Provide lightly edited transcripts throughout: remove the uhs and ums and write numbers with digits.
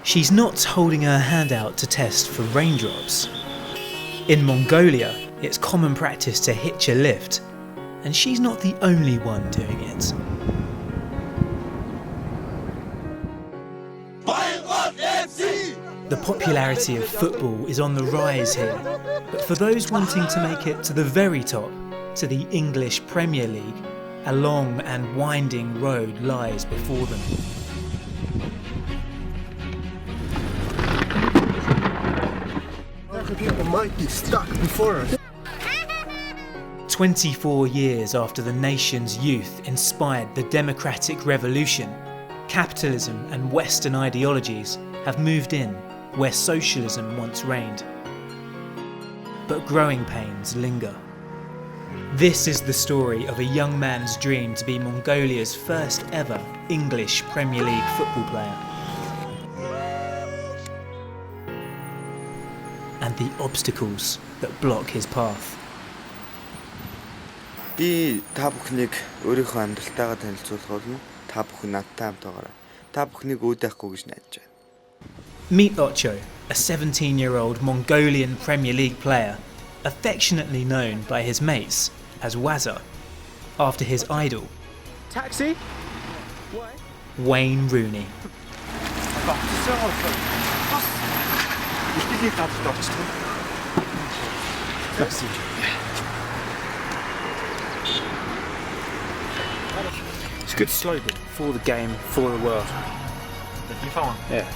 She's not holding her hand out to test for raindrops. In Mongolia, it's common practice to hitch a lift, and she's not the only one doing it. The popularity of football is on the rise here, but for those wanting to make it to the very top, to the English Premier League, a long and winding road lies before them. People might be stuck before us. 24 years after the nation's youth inspired the democratic revolution, capitalism and Western ideologies have moved in where socialism once reigned. But growing pains linger. This is the story of a young man's dream to be Mongolia's first ever English Premier League football player. And the obstacles that block his path. Би та бүхнийг өөрийнхөө амьдралтайгаа танилцуулах болно. Та бүхэн надтай хамт байгаарай. Та бүхнийг үүдэхгүй гэж найдаж байна. Meet Ocho, a 17-year-old Mongolian Premier League player, affectionately known by his mates as Waza, after his idol, Taxi? Wayne Rooney. It's a good slogan for the game, for the world. The FIFA one? Yeah.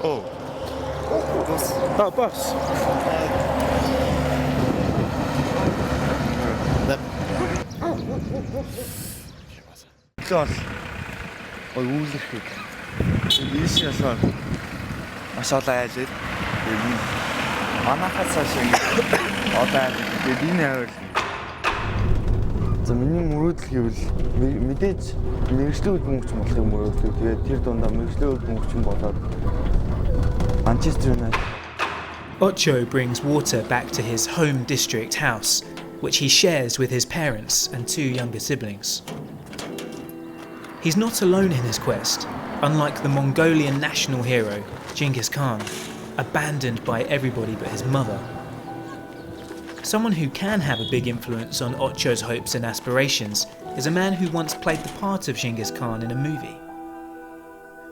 Oh. Bus. Oh, bus. Лол. Ой үүлэрхийг. Ийш ясаа. Машаалаа айлээ. Манайхаас шиг. Одоо энэ хайвал. За миний мөрөөдөл гэвэл мэдээж мэрэгчлүүд мөнгөч болохыг мөрөөддөг. Тэгээд тэр дундаа мэрэгчлүүд мөнгөч болоод Manchester United. Ocho brings water back to his home district house, which he shares with his parents and two younger siblings. He's not alone in his quest, unlike the Mongolian national hero, Genghis Khan, abandoned by everybody but his mother. Someone who can have a big influence on Ocho's hopes and aspirations is a man who once played the part of Genghis Khan in a movie.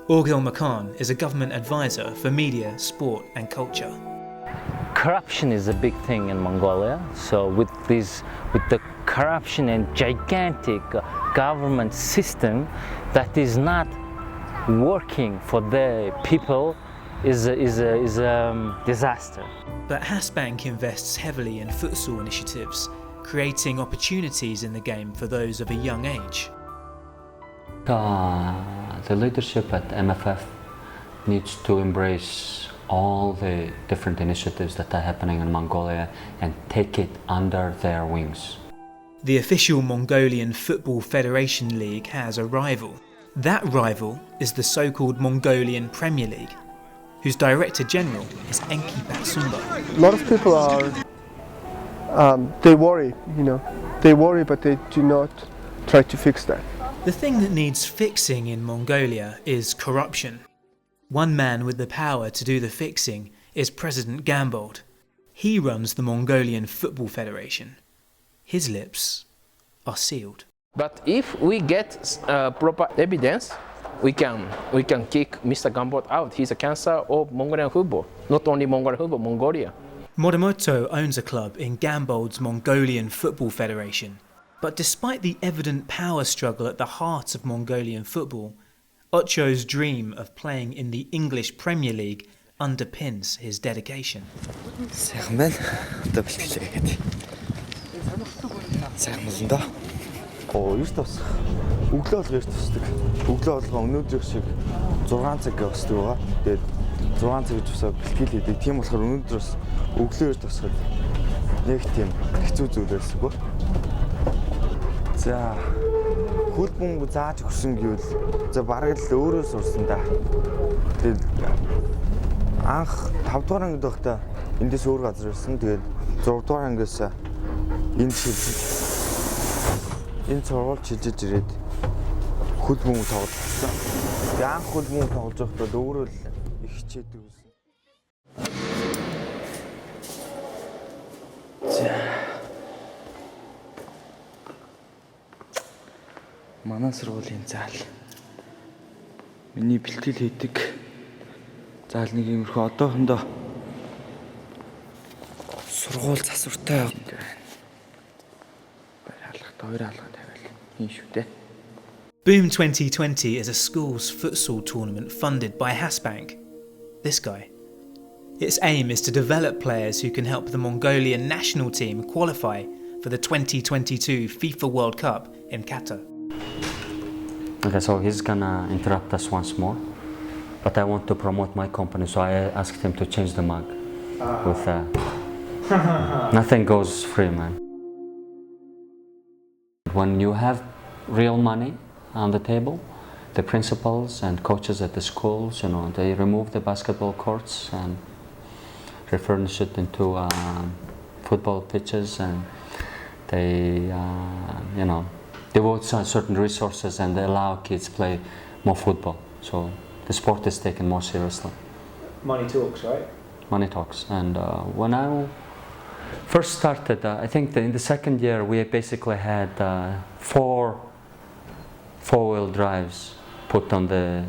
Orgil Makan is a government advisor for media, sport and culture. Corruption is a big thing in Mongolia, so with the corruption and gigantic government system that is not working for the people is a disaster. But Hasbank invests heavily in futsal initiatives, creating opportunities in the game for those of a young age. The leadership at MFF needs to embrace all the different initiatives that are happening in Mongolia and take it under their wings. The official Mongolian Football Federation League has a rival. That rival is the so-called Mongolian Premier League, whose Director General is Enki Batsumba. A lot of people are, they worry, they worry, but they do not try to fix that. The thing that needs fixing in Mongolia is corruption. One man with the power to do the fixing is President Gambold. He runs the Mongolian Football Federation. His lips are sealed. But if we get proper evidence, we can kick Mr. Gambold out. He's a cancer of Mongolian football. Not only Mongolian football, Mongolia. Morimoto owns a club in Gambold's Mongolian Football Federation. But despite the evident power struggle at the heart of Mongolian football, Ocho's dream of playing in the English Premier League underpins his dedication. Сайхан байна. Одоо бэлтгэлээ гэдэг. Сайхан болно доо. Юу ч тус. Өглөө болго эрт тусдаг. Өглөө болго өнөөдрийнх шиг 6 цаг босдог байгаа. Тэгээд 6 цаг гэж босоо бэлтгэл хийдэг. Тийм болохоор өнөөдөр бас өглөө эрт тусахад нэг тийм хэцүү зүйл байсаггүй. За хөл бөмбөг зааж өгсөн гэвэл за бараг л өөрөө сурсан да. Тэгээд анх 5 дугаар ангид байхдаа эндээс өөр газар ирсэн. Тэгээд 6 дугаар ангиас энэ сургууль чижиж ирээд хөл бөмбөг тоглосон. Тэгээ анх хөл бөмбөг тоглож байхдаа бол өөрөө л их хичээдэг байсан. Манай сургуулийн заал. Миний бэлтгэл хийдэг заал нэг иймэрхүү одоохондоо сургууль засвартай байна. Хоёр хаалга тавиал хийн шүү дээ. Boom 2020 is a school's futsal tournament funded by Hasbank. This guy. Its aim is to develop players who can help the Mongolian national team qualify for the 2022 FIFA World Cup in Qatar. Okay, so he's gonna interrupt us once more, but I want to promote my company, so I asked him to change the mug with nothing goes free, man. When you have real money on the table, the principals and coaches at the schools, you know, they remove the basketball courts and refurnish it into football pitches, and they, you know, devote certain resources and they allow kids play more football. So the sport is taken more seriously. Money talks, right? Money talks. And when I first started, I think that in the second year we basically had 4 four-wheel drives put on the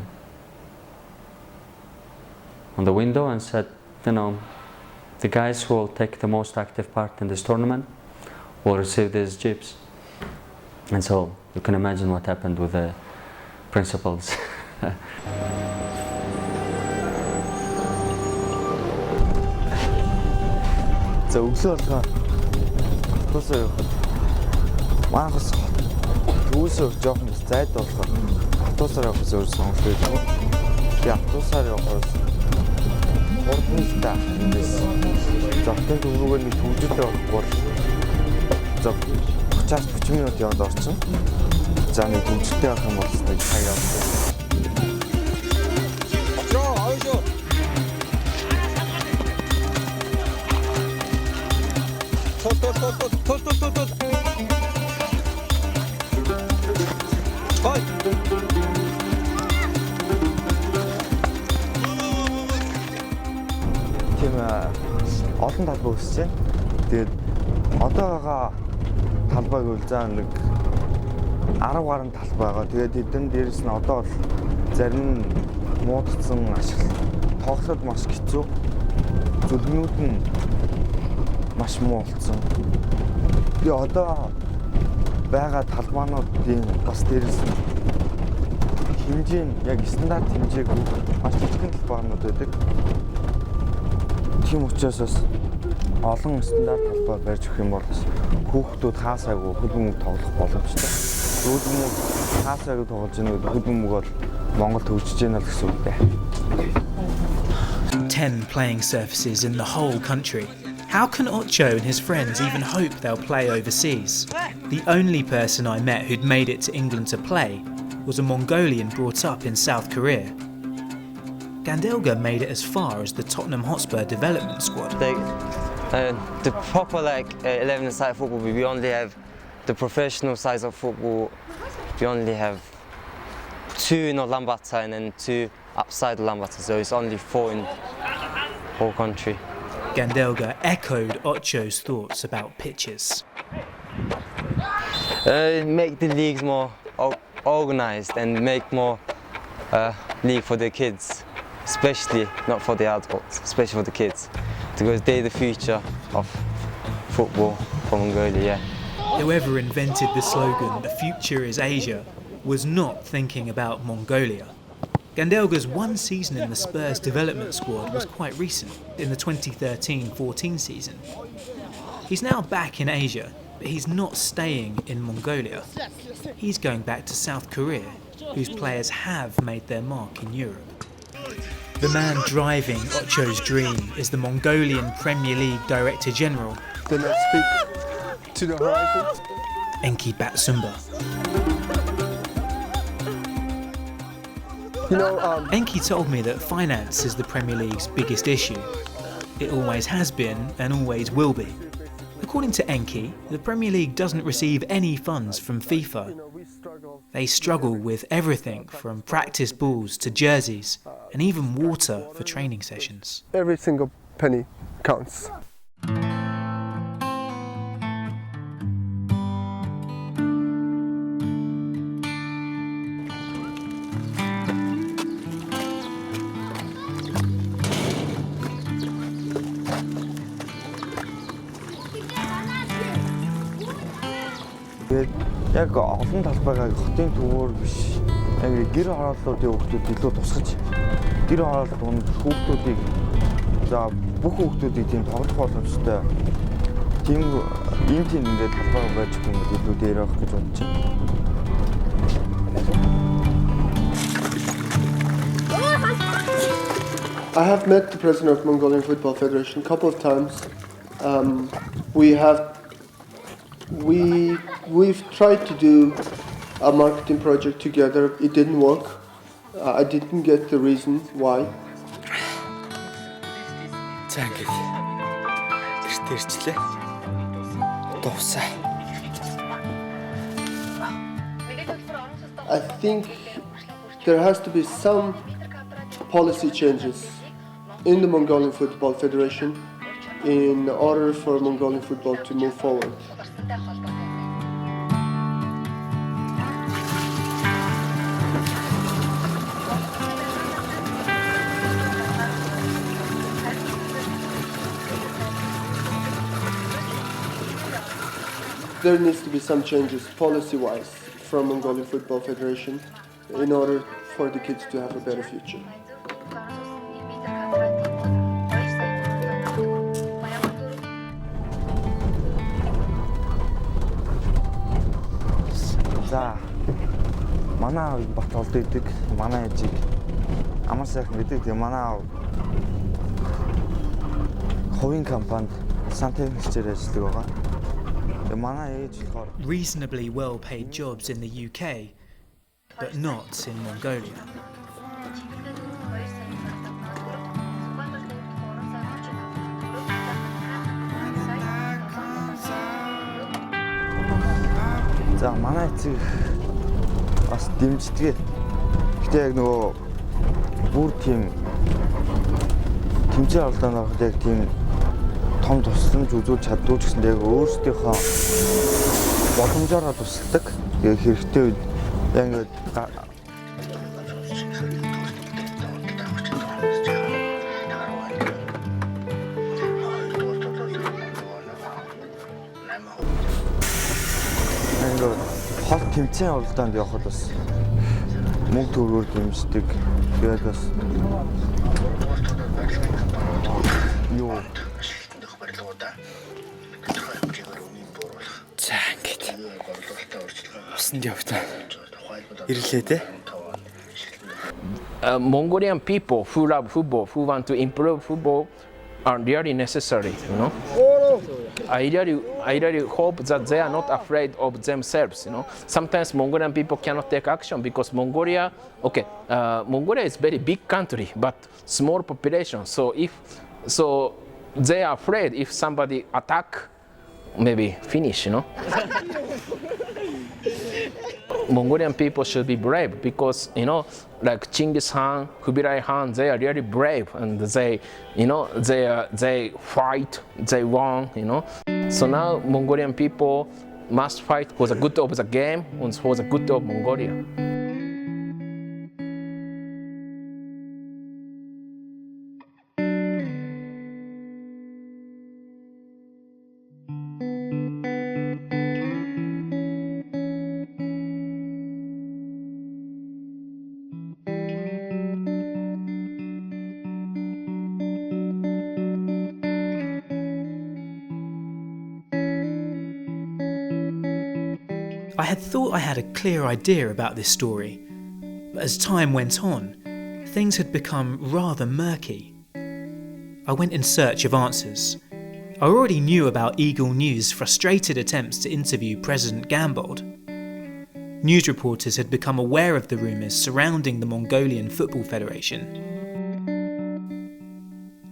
window and said, you know, the guys who will take the most active part in this tournament will receive these jeeps. And so you can imagine what happened with the principals. За өглөө болгоо автобусаар явахад манайхаас төвөөсөө жоохон зайд болохоор автобусаар явахаас өөр сонголт байхгүй. Тэгээ автобусаар явахаас 3 минутаа эндээс зовтын төврүүгээр нэг төвжөлтэй байхгүй бол 30-40 минут яваад орсон. За нэг төвжөлтэй авах юм бол нэг цаг явсан. Тийм олон талбай өсөж байна. Тэгээд одоо байгаа талбайг үл заа нэг 10 гаруй талбай байгаа. Тэгээд эдэн дээрээс нь одоо бол зарим нь муудсан ашиглал тоглоход маш хэцүү. Зүлгнүүд нь маш муу болсон. Тэгээ одоо байгаа талбайнуудын бас дээрээс нь хэмжээ нь яг стандарт хэмжээгүй маш жижигхэн талбайнууд байдаг. Тийм учраас бас олон стандарт талбай барьж өгөх юм бол хүүхдүүд хаасаагүй хөл бөмбөг тоглох боломжтой. Хөл бөмбөг хаасаагүй тоглож байгаа хөл бөмбөг бол Монгол төвчж яана л гэсэн үг дээ. 10 playing surfaces in the whole country. How can Ocho and his friends even hope they'll play overseas? The only person I met who'd made it to England to play was a Mongolian brought up in South Korea. Gandelga made it as far as the Tottenham Hotspur development squad. The proper 11-a-side football, we only have the professional size of football. We only have 2 in Ulaanbaatar and then 2 outside Ulaanbaatar, so it's only 4 in the whole country. Gandelga echoed Ocho's thoughts about pitches. Make the leagues more organised and make more league for the kids, especially not for the adults, especially for the kids, because they're the future of football for Mongolia. Whoever invented the slogan, "The future is Asia," was not thinking about Mongolia. Gandelga's one season in the Spurs development squad was quite recent, in the 2013-14 season. He's now back in Asia, but he's not staying in Mongolia. He's going back to South Korea, whose players have made their mark in Europe. The man driving Ocho's dream is the Mongolian Premier League Director General, Then I speak to the horizon. Enki Batsumba. You know, Enki told me that finance is the Premier League's biggest issue. It always has been and always will be. According to Enki, the Premier League doesn't receive any funds from FIFA. They struggle with everything from practice balls to jerseys and even water for training sessions. Every single penny counts. Тэгээд яг олон талбайг хотын төвөөр биш. Яг гэр хорооллуудын хүүхдүүд илүү тусгаж гэр хорооллууд донд хүүхдүүдийг за бүх хүүхдүүдийг тийм тоглох боломжтой тийм ингээд талбай байж гэх юм илүү дээр авах гэж бодож байна. I have met the president of Mongolian Football Federation a couple of times. We've tried to do a marketing project together. It didn't work. I didn't get the reason why. I think there has to be some policy changes in the Mongolian Football Federation in order for Mongolian football to move forward. There needs to be some changes policy-wise from Mongolian Football Federation in order for the kids to have a better future. За манай бат олд идэг манай ээжийг амар сайхан гэдэг. Тэгээ манай хувийн компанид сан техникчээр ажилладаг байгаа. Тэгээ манай ээж болохоор Reasonably well-paid jobs in the UK, but not in Mongolia. за манай эцэг бас дэмждэг. Гэтэ яг нөгөө бүр тийм тэмцээн оролдоонд ороход яг тийм том тусламж үзүүлж чаддгүй ч гэсэн яг өөрсдийнхөө боломжоор тусалдаг. Тэгээ хэрэгтэй үед яг ингээд хол тэмцээн оролдоонд явхад бас мөнгө төгрөгөөр дэмждэг. Тэгээд бас юу за ингээд усанд явтаа ирлээ те. Mongolian people who love football, who want to improve football, are really necessary, you know. I really hope that they are not afraid of themselves, you know. Sometimes Mongolian people cannot take action because Mongolia is very big country but small population. So they are afraid if somebody attack, maybe finish, you know. Mongolian people should be brave because, you know, like Genghis Khan, Kubilai Khan, they are really brave and they, you know, they fight, they won, you know. So now Mongolian people must fight for the good of the game and for the good of Mongolia. I had thought I had a clear idea about this story, but as time went on, things had become rather murky. I went in search of answers. I already knew about Eagle News' frustrated attempts to interview President Gambold. News reporters had become aware of the rumours surrounding the Mongolian Football Federation.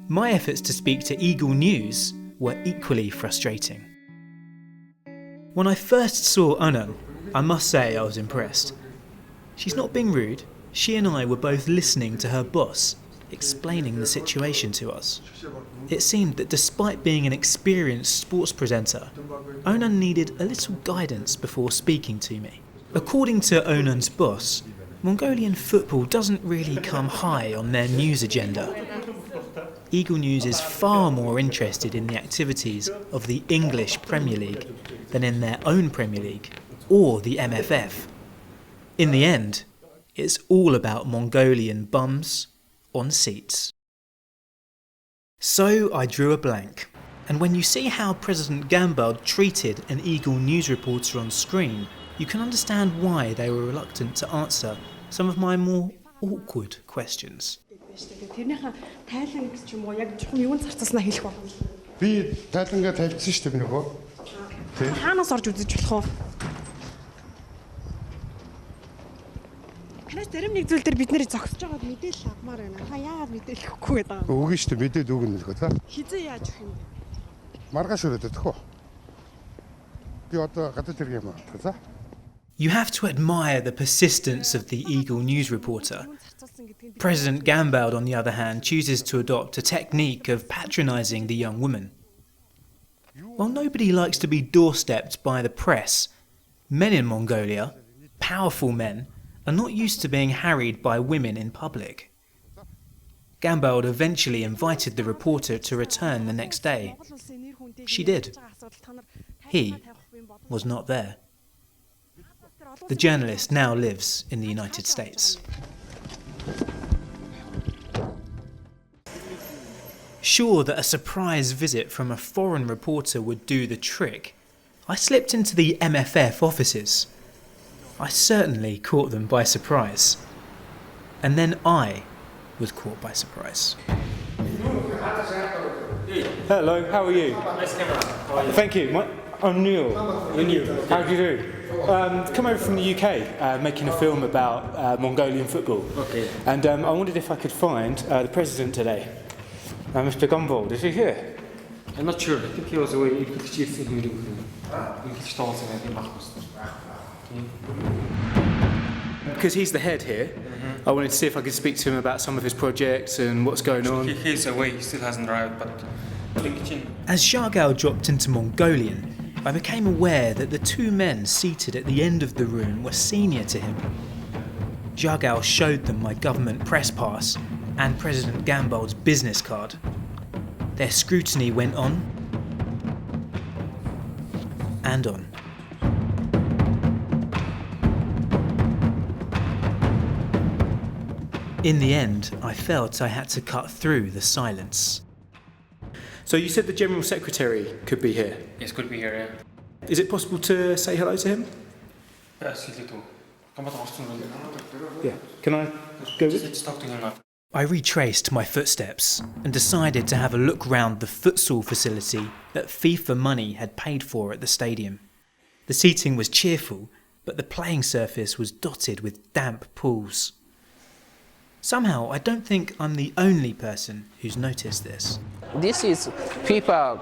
My efforts to speak to Eagle News were equally frustrating. When I first saw Onan, I must say I was impressed. She's not being rude. She and I were both listening to her boss, explaining the situation to us. It seemed that despite being an experienced sports presenter, Onan needed a little guidance before speaking to me. According to Onan's boss, Mongolian football doesn't really come high on their news agenda. Eagle News is far more interested in the activities of the English Premier League than in their own Premier League or the MFF. In the end, it's all about Mongolian bums on seats. So I drew a blank, and when you see how President Gambard treated an Eagle News reporter on screen, you can understand why they were reluctant to answer some of my more awkward questions. тэрнийхээ тайлан гэж юм уу яг жоохон юунд зарцуулснаа хэлэх байна. Би тайлангаа тайлбарсан шүү дээ би нөгөө. Хаанаас орж үзэж болох вэ? Танаас зарим нэг зүйл дээр бид нарыг зогсож байгаад мэдээлэл авмаар байна. Та яагаад мэдээлэл өгөхгүй гэдэг. Өгнө шүү дээ мэдээд өгнө л гоо. Хизээ яаж өгөх юм бэ? Маргааш өрөөд өгөх үү? Би одоо гадаад ирэх юм аа. За. You have to admire the persistence of the Eagle News reporter. President Gambard, on the other hand, chooses to adopt a technique of patronising the young woman. While nobody likes to be doorstepped by the press, men in Mongolia, powerful men, are not used to being harried by women in public. Gambard eventually invited the reporter to return the next day. She did. He was not there. The journalist now lives in the United States. Sure that a surprise visit from a foreign reporter would do the trick, I slipped into the MFF offices. I certainly caught them by surprise. And then I was caught by surprise. Hello, how are you? Nice camera. How are you? Thank you. I'm Neil. How do you do? Come over from the UK, making a film about Mongolian football. Okay. And I wondered if I could find the president today, Mr. Gambard. Is he here? I'm not sure. I think he was away. Because he's the head here, I wanted to see if I could speak to him about some of his projects and what's going on. He's away. He still hasn't arrived, but... As Jargal dropped into Mongolian, I became aware that the two men seated at the end of the room were senior to him. Jargal showed them my government press pass and President Gambard's business card. Their scrutiny went on and on. In the end, I felt I had to cut through the silence. So you said the General Secretary could be here? Yes, could be here, yeah. Is it possible to say hello to him? Yes, yeah. Can I go with? Let's talk to him now. I retraced my footsteps and decided to have a look round the futsal facility that FIFA money had paid for at the stadium. The seating was cheerful, but the playing surface was dotted with damp pools. Somehow, I don't think I'm the only person who's noticed this. This is FIFA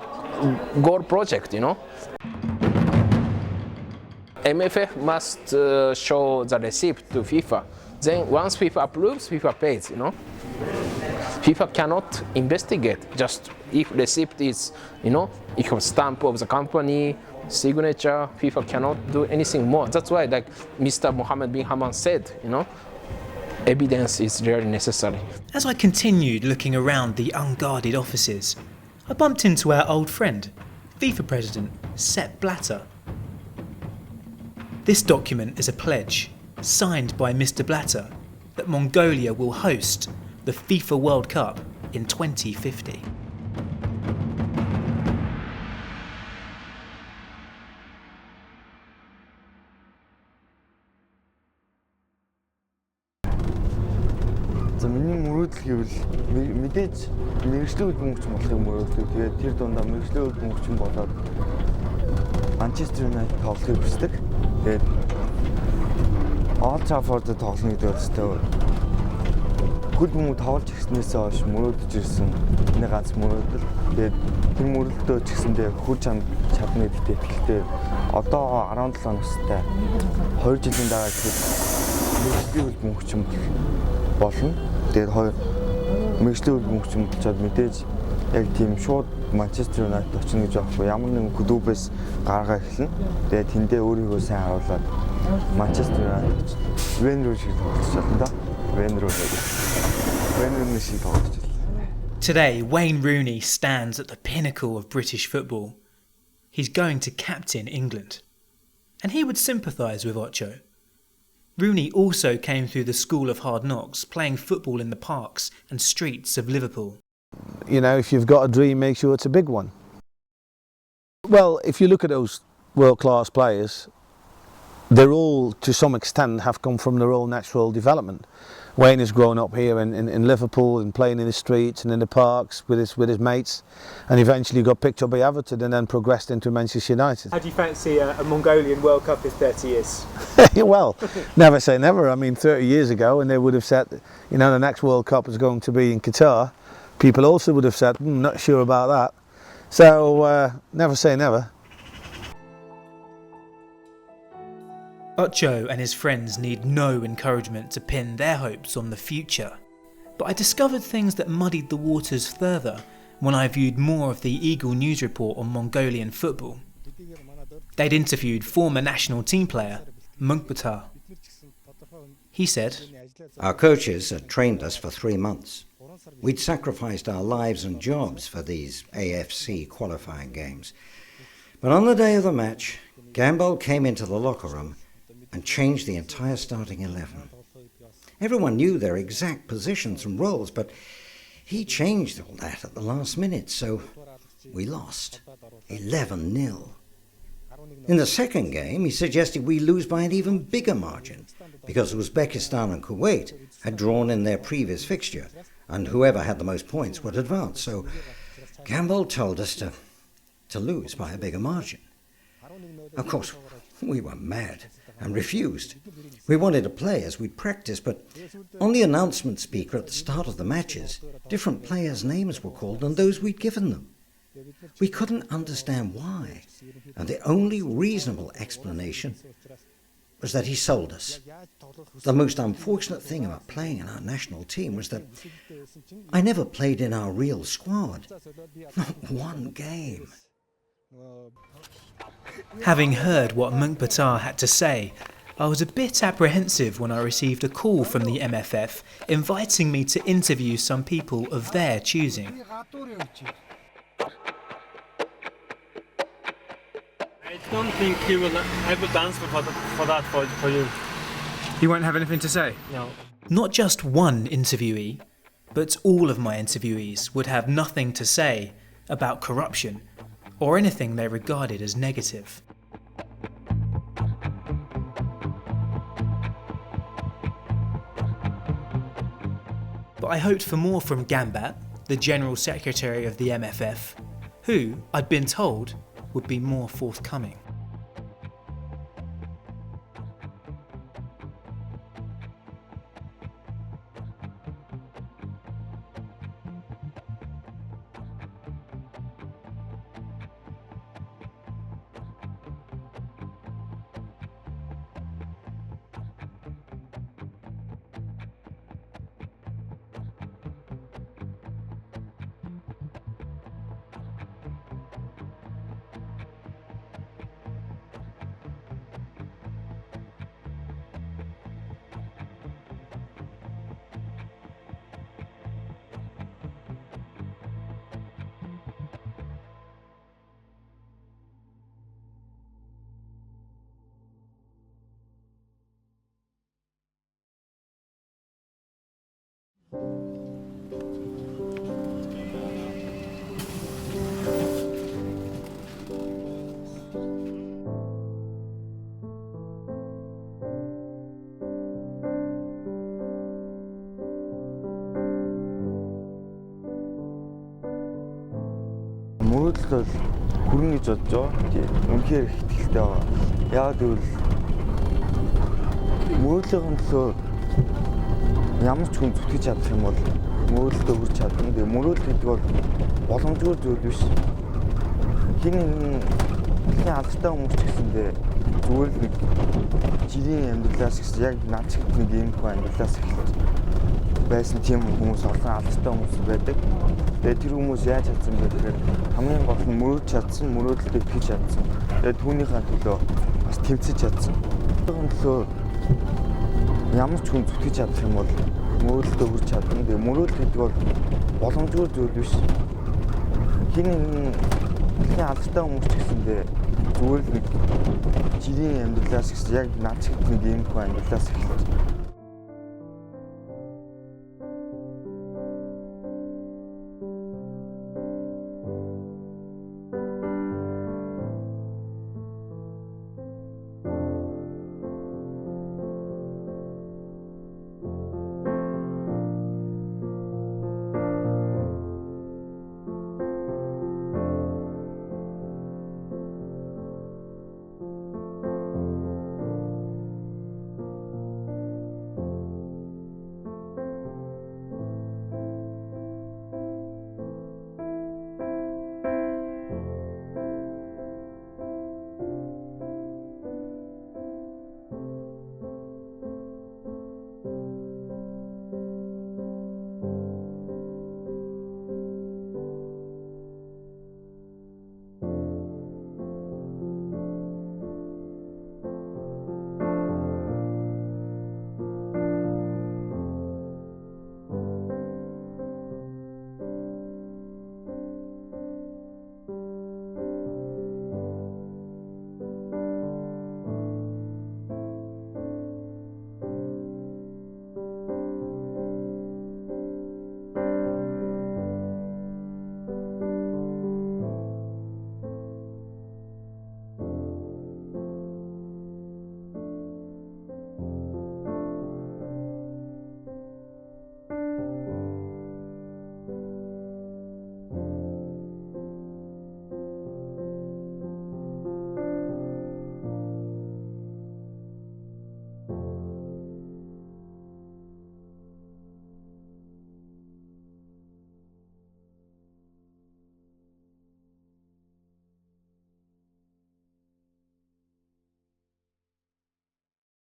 goal project, you know. MFF must show the receipt to FIFA. Then once FIFA approves, FIFA pays, you know. FIFA cannot investigate, just if receipt is, you know, equal stamp of the company, signature, FIFA cannot do anything more. That's why, like Mr. Mohammed bin Haman said, you know, evidence is really necessary. As I continued looking around the unguarded offices, I bumped into our old friend, FIFA President Sepp Blatter. This document is a pledge, signed by Mr. Blatter, that Mongolia will host the FIFA World Cup in 2050. За миний мөрөөдөл гэвэл мэдээж мэрэгчлэн мөнгөч болохыг мөрөөдлөө. Тэгээд тэр дундаа мэрэгчлэн мөнгөчин болоод Манчестер Юнайтед тоглохыг хүсдэг. Тэгээд Олд Траффордд тоглоно гэдэг өстэй хөл мөнгө тоглож ирснээс хойш мөрөөдөж ирсэн нэг ганц мөрөөдөл. Тэгээд тэр мөрөөдөлтөө ч гэсэндээ хүч чадна гэдэгт итгэлтэй одоо 17 настай 2 жилийн дараа мэргэжлийн үйл мөнхчин болно. Тэгээд мэргэжлийн үйл мөнхчин болчиход мэдээж яг тийм шууд Манчестер Юнайтед очно гэж аахгүй. Ямар нэгэн клубээс гаргаа эхэлнэ. Тэгээд тэндээ өөрийгөө сайн харуулад Манчестер Юнайтед Вен руу шиг тоглочихлоо да. Вен руу шиг тоглочихлоо. Today, Wayne Rooney stands at the pinnacle of British football. He's going to captain England. And he would sympathise with Ocho. Rooney also came through the school of hard knocks, playing football in the parks and streets of Liverpool. You know, if you've got a dream, make sure it's a big one. Well, if you look at those world-class players, they're all, to some extent, have come from their own natural development. Wayne has grown up here in Liverpool and playing in the streets and in the parks with his mates, and eventually got picked up by Everton and then progressed into Manchester United. How do you fancy a Mongolian World Cup in 30 years? Well, never say never. I mean, 30 years ago, and they would have said, you know, the next World Cup is going to be in Qatar, people also would have said, not sure about that. So, never say never. Ocho and his friends need no encouragement to pin their hopes on the future. But I discovered things that muddied the waters further when I viewed more of the Eagle News report on Mongolian football. They'd interviewed former national team player Munkbatar. He said, "Our coaches had trained us for 3 months. We'd sacrificed our lives and jobs for these AFC qualifying games. But on the day of the match, Gamble came into the locker room and changed the entire starting 11. Everyone knew their exact positions and roles, but he changed all that at the last minute, so we lost 11-0. In the second game, he suggested we lose by an even bigger margin, because Uzbekistan and Kuwait had drawn in their previous fixture, and whoever had the most points would advance. So Gamble told us to lose by a bigger margin. Of course, we were mad and refused. We wanted to play as we'd practiced, but on the announcement speaker at the start of the matches, different players' names were called and those we'd given them. We couldn't understand why, and the only reasonable explanation was that he sold us. The most unfortunate thing about playing in our national team was that I never played in our real squad. Not one game." having heard what Munkbatar had to say, I was a bit apprehensive when I received a call from the MFF inviting me to interview some people of their choosing. I don't think he will have a dance for you. He won't have anything to say? No. Not just one interviewee, but all of my interviewees would have nothing to say about corruption or anything they regarded as negative. But I hoped for more from Gambat, the General Secretary of the MFF, who, I'd been told, would be more forthcoming. Мөрөөдөл бол хүрнэ гэж бодож байгаа. Тийм. Үнэхээр ихтгэлтэй байгаа. Яагаад гэвэл мөрөөдлийн төлөө ямар ч хүн зүтгэж чадах юм бол мөрөөдөлтөө хүрч чадна. Тэгээ мөрөөдөл гэдэг бол боломжгүй зүйл биш. Хин дэлхийн алдартай хүмүүс ч гэсэндээ зүгээр л нэг жирийн амьдралаас гэсэн яг над шиг нэг юм хөө амьдралаас эхэлж байсан тийм хүмүүс олон алдартай хүмүүс байдаг. Тэгээд тэр хүмүүс яаж чадсан бэ гэхээр хамгийн гол нь мөрөөд чадсан, мөрөөдөлтөд итгэж чадсан. Тэгээд түүнийхээ төлөө бас тэмцэж чадсан. Түүний төлөө ямар ч хүн зүтгэж чадах юм бол мөрөөдөлтөд хүрч чадна. Тэгээд мөрөөдөл гэдэг бол боломжгүй зүйл биш. Хин нэгэн дэлхийн алдартай хүмүүс ч гэсэндээ зүгээр л нэг жирийн амьдралаас гэсэн яг над шиг нэг юм хөө амьдралаас эхэлж